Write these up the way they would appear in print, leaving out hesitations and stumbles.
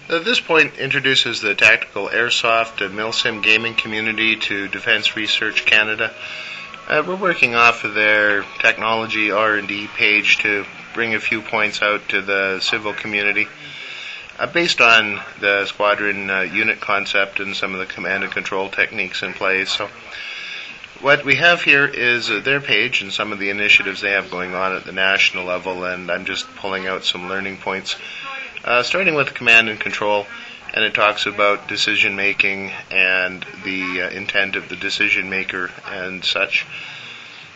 This point introduces the tactical airsoft and milsim gaming community to Defence Research Canada. We're working off of their technology R&D page to bring a few points out to the civil community based on the squadron unit concept and some of the command and control techniques in place. So what we have here is their page and some of the initiatives they have going on at the national level, and I'm just pulling out some learning points. Starting with command and control, and it talks about decision making and the intent of the decision maker and such.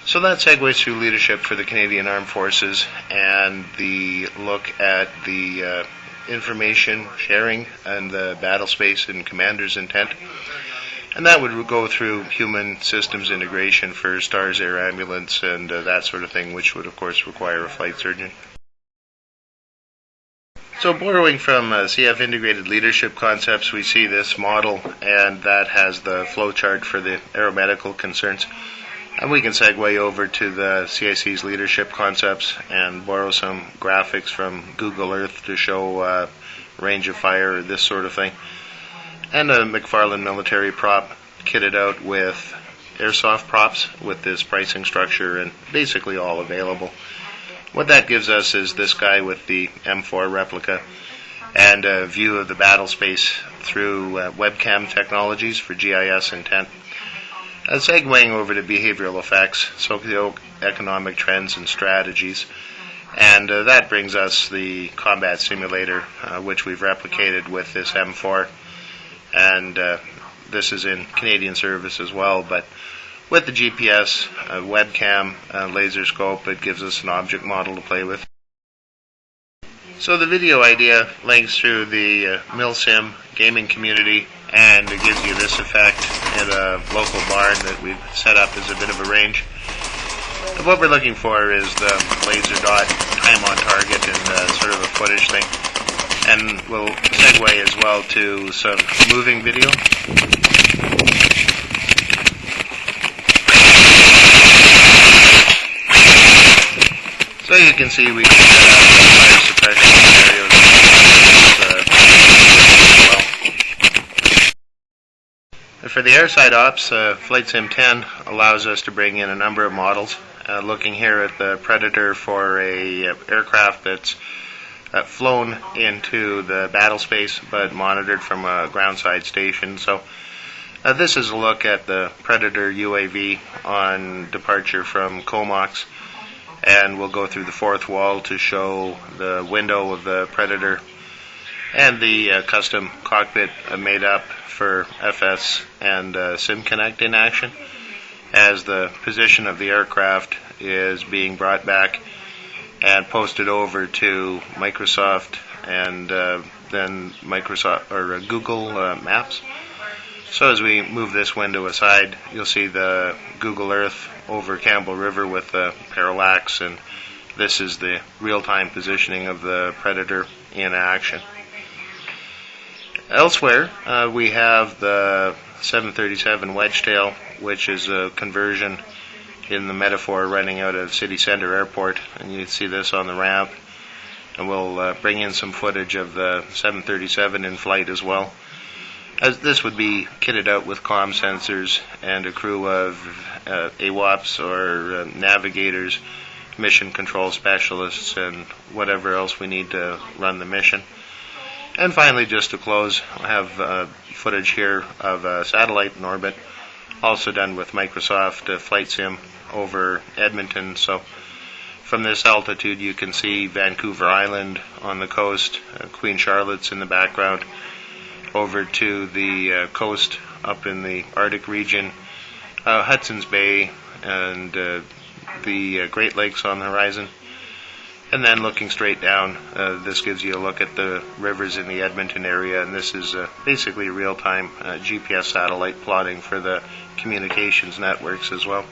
So that segues through leadership for the Canadian Armed Forces and the look at the information sharing and the battlespace and commander's intent. And that would go through human systems integration for STARS air ambulance and that sort of thing, which would of course require a flight surgeon. So borrowing from CF integrated leadership concepts, we see this model, and that has the flow chart for the aeromedical concerns. And we can segue over to the CIC's leadership concepts and borrow some graphics from Google Earth to show range of fire, this sort of thing. And a McFarlane military prop kitted out with airsoft props with this pricing structure and basically all available. What that gives us is this guy with the M4 replica and a view of the battle space through webcam technologies for GIS intent. Segueing over to behavioral effects, socioeconomic trends and strategies, and that brings us the combat simulator, which we've replicated with this M4, and this is in Canadian service as well, but with the GPS, webcam, laser scope, it gives us an object model to play with. So the video idea links through the milsim gaming community, and it gives you this effect at a local barn that we've set up as a bit of a range. And what we're looking for is the laser dot, time on target, and sort of a footage thing. And we'll segue as well to some moving video. So you can see we can set up fire suppression scenarios as well. For the airside ops, Flight Sim 10 allows us to bring in a number of models. Looking here at the Predator for a aircraft that's flown into the battle space but monitored from a groundside station. So this is a look at the Predator UAV on departure from Comox. And we'll go through the fourth wall to show the window of the Predator and the custom cockpit made up for FS and SimConnect in action as the position of the aircraft is being brought back and posted over to Microsoft and then Microsoft or Google Maps. So as we move this window aside, you'll see the Google Earth over Campbell River with the parallax, and this is the real-time positioning of the Predator in action. Elsewhere, we have the 737 Wedgetail, which is a conversion in the metaphor running out of City Centre Airport, and you can see this on the ramp. And we'll bring in some footage of the 737 in flight as well. As this would be kitted out with comm sensors and a crew of AWOPs or navigators, mission control specialists, and whatever else we need to run the mission. And finally, just to close, I have footage here of a satellite in orbit, also done with Microsoft Flight Sim over Edmonton. So from this altitude you can see Vancouver Island on the coast, Queen Charlotte's in the background, over to the coast up in the Arctic region, Hudson's Bay, and the Great Lakes on the horizon. And then looking straight down, this gives you a look at the rivers in the Edmonton area, and this is basically real-time GPS satellite plotting for the communications networks as well.